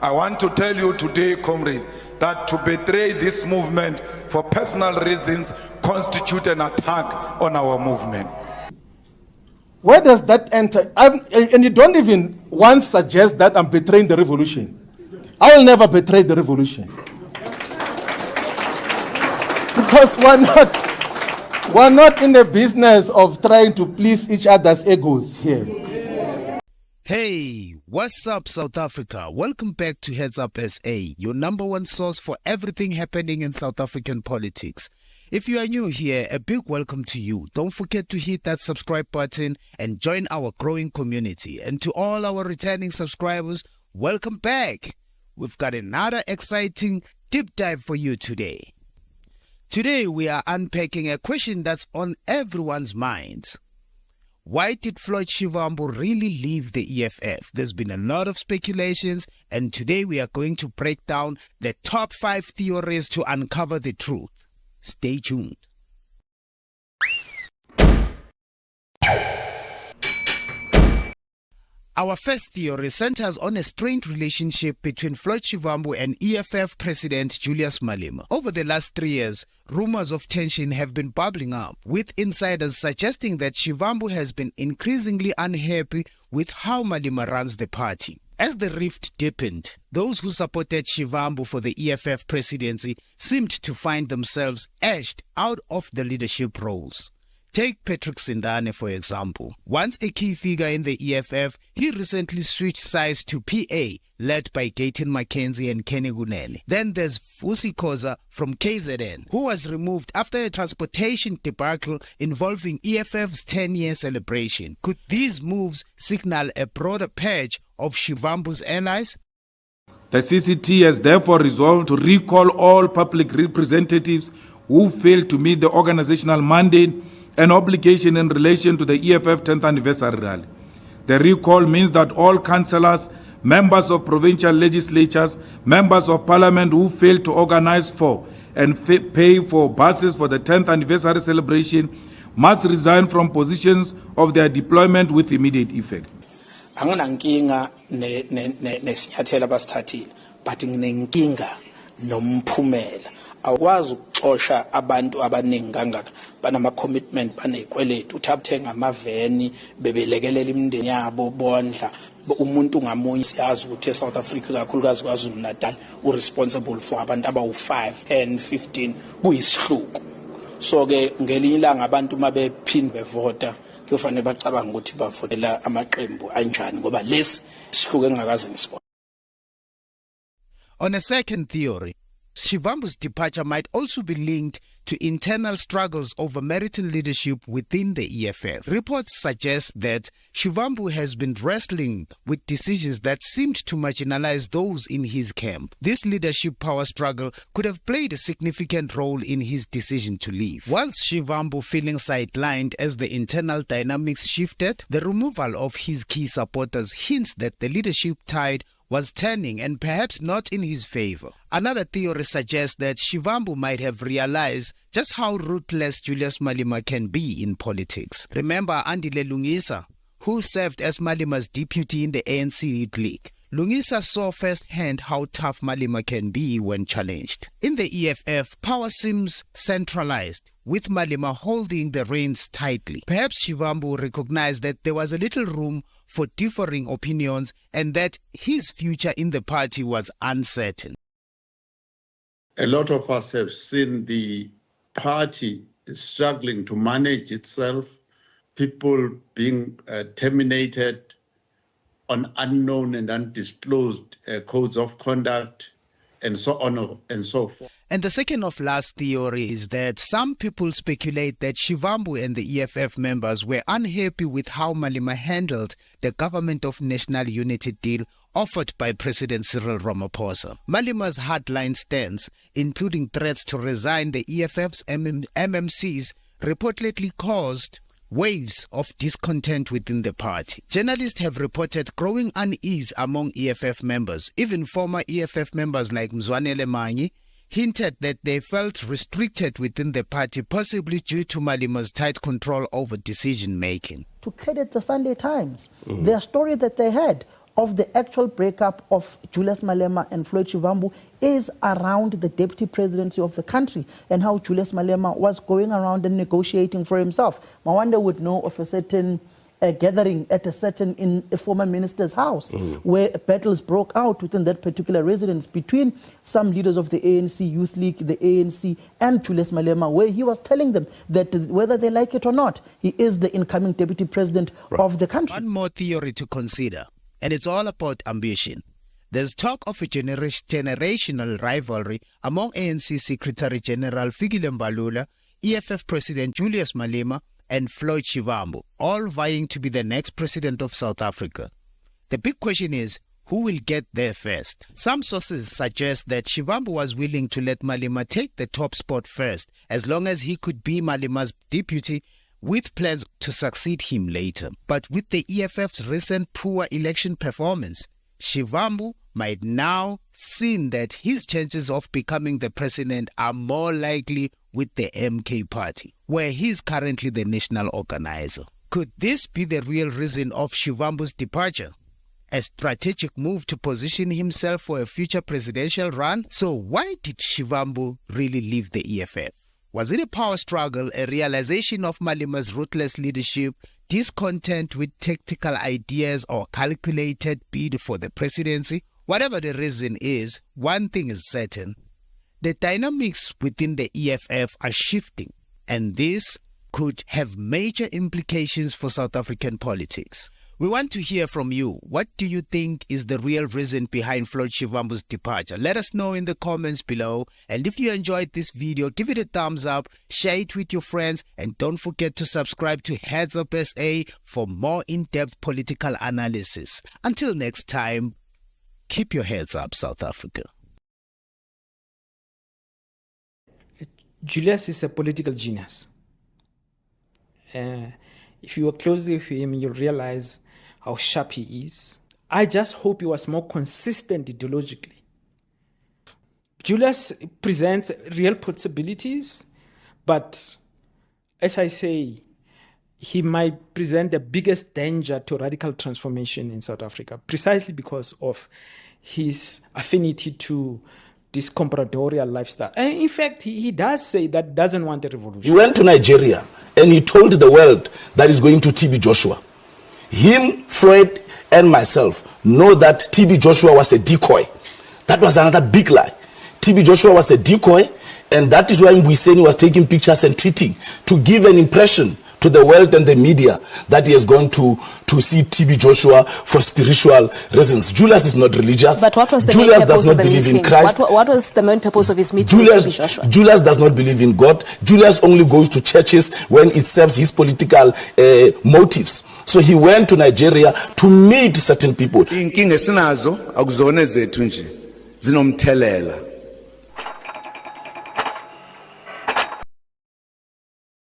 I want to tell you today, comrades, that to betray this movement for personal reasons constitute an attack on our movement. Where does that enter? And you don't even once suggest that I'm betraying the revolution. I will never betray the revolution. Because we're not in the business of trying to please each other's egos here. Hey, what's up, South Africa? Welcome back to Heads Up SA, your number one source for everything happening in South African politics. If you are new here, a big welcome to you. Don't forget to hit that subscribe button and join our growing community. And to all our returning subscribers, welcome back. We've got another exciting deep dive for you today. Today, we are unpacking a question that's on everyone's minds. Why did Floyd Shivambu really leave the EFF? There's been a lot of speculations, and today we are going to break down the top 5 theories to uncover the truth. Stay tuned. Our first theory centers on a strained relationship between Floyd Shivambu and EFF President Julius Malema. Over the last 3 years, rumors of tension have been bubbling up, with insiders suggesting that Shivambu has been increasingly unhappy with how Malema runs the party. As the rift deepened, those who supported Shivambu for the EFF presidency seemed to find themselves edged out of the leadership roles. Take Patrick Sindane, for example. Once a key figure in the EFF, he recently switched sides to PA, led by Gayton Mackenzie and Kenny Gunene. Then there's Fusi Khoza from KZN, who was removed after a transportation debacle involving EFF's 10-year celebration. Could these moves signal a broader purge of Shivambu's allies? The CCT has therefore resolved to recall all public representatives who failed to meet the organizational mandate and obligation in relation to the EFF 10th anniversary rally. The recall means that all councillors, members of provincial legislatures, members of parliament who failed to organize for and pay for buses for the 10th anniversary celebration must resign from positions of their deployment with immediate effect. Anginankinga nesinyathelo abasithathile, but nginenkinga nomphumela. Awukwazi ukuxosha abantu abaningi kangaka banama commitment banezikweletu uthathenga amaveni bebelekelela imindeni yabo bondla umuntu ngamunye siyazi ukuthi eSouth Africa kakhulukazi kwaZulu Natal uresponsible for abantu abawu5 10 15 kuyisihluku. So ke ngelinye ilanga abantu mabephinde bevota kufanele bacabanga ukuthi bavotela amaqembu anjani ngoba lesi sihluke engakaze ngisibone. On a second theory, Shivambu's departure might also be linked to internal struggles over marital leadership within the EFF. Reports suggest that Shivambu has been wrestling with decisions that seemed to marginalize those in his camp. This leadership power struggle could have played a significant role in his decision to leave. Whilst Shivambu feeling sidelined as the internal dynamics shifted, the removal of his key supporters hints that the leadership tide was turning and perhaps not in his favor. Another theory suggests that Shivambu might have realized just how ruthless Julius Malema can be in politics. Remember Andile Lungisa, who served as Malema's deputy in the ANC Youth League. Lungisa saw firsthand how tough Malema can be when challenged. In the EFF, power seems centralized, with Malema holding the reins tightly. Perhaps Shivambu recognized that there was a little room for differing opinions and that his future in the party was uncertain. A lot of us have seen the party struggling to manage itself, people being terminated on unknown and undisclosed codes of conduct, and so on and so forth. And the second of last theory is that some people speculate that Shivambu and the EFF members were unhappy with how Malema handled the Government of National Unity deal offered by President Cyril Ramaphosa. Malema's hardline stance, including threats to resign the EFF's MMCs, reportedly caused waves of discontent within the party. Journalists have reported growing unease among EFF members. Even former EFF members like Mzwanele Manyi hinted that they felt restricted within the party, possibly due to Malema's tight control over decision-making. To credit the Sunday Times, their story that they had of the actual breakup of Julius Malema and Floyd Shivambu is around the deputy presidency of the country and how Julius Malema was going around and negotiating for himself. Mawanda would know of a certain gathering at a former minister's house where battles broke out within that particular residence between some leaders of the ANC Youth League, the ANC, and Julius Malema, where he was telling them that whether they like it or not, he is the incoming deputy president of the country. One more theory to consider, and it's all about ambition. There's talk of a generational rivalry among ANC Secretary General Fikile Mbalula, EFF President Julius Malema, and Floyd Shivambu, all vying to be the next president of South Africa. The big question is, who will get there first? Some sources suggest that Shivambu was willing to let Malema take the top spot first, as long as he could be Malema's deputy, with plans to succeed him later. But with the EFF's recent poor election performance, Shivambu might now see that his chances of becoming the president are more likely with the MK party, where he's currently the national organizer. Could this be the real reason of Shivambu's departure? A strategic move to position himself for a future presidential run? So why did Shivambu really leave the EFF? Was it a power struggle, a realization of Malema's ruthless leadership, discontent with tactical ideas, or calculated bid for the presidency? Whatever the reason is, one thing is certain. The dynamics within the EFF are shifting, and this could have major implications for South African politics. We want to hear from you. What do you think is the real reason behind Floyd Shivambu's departure? Let us know in the comments below. And if you enjoyed this video, give it a thumbs up, share it with your friends, and don't forget to subscribe to Heads Up SA for more in-depth political analysis. Until next time, keep your heads up, South Africa. Julius is a political genius. If you work closely with him, you'll realize how sharp he is. I just hope he was more consistent ideologically. Julius presents real possibilities, but as I say, he might present the biggest danger to radical transformation in South Africa, precisely because of his affinity to this compradorial lifestyle. And in fact, he does say that doesn't want a revolution. He went to Nigeria and he told the world that he's going to TB Joshua. Him, Floyd, and myself know that TB Joshua was a decoy. That was another big lie. TB Joshua was a decoy, and that is why Mbuyiseni was taking pictures and tweeting to give an impression to the world and the media that he has gone to see TB Joshua for spiritual reasons. Julius is not religious. But what was the Julius main does purpose not of the believe meeting? in Christ. What was the main purpose of his meeting with TB Joshua? Julius does not believe in God. Julius only goes to churches when it serves his political motives. So he went to Nigeria to meet certain people. Inkinga esinazo akuzona ezethu nje zinomthelela.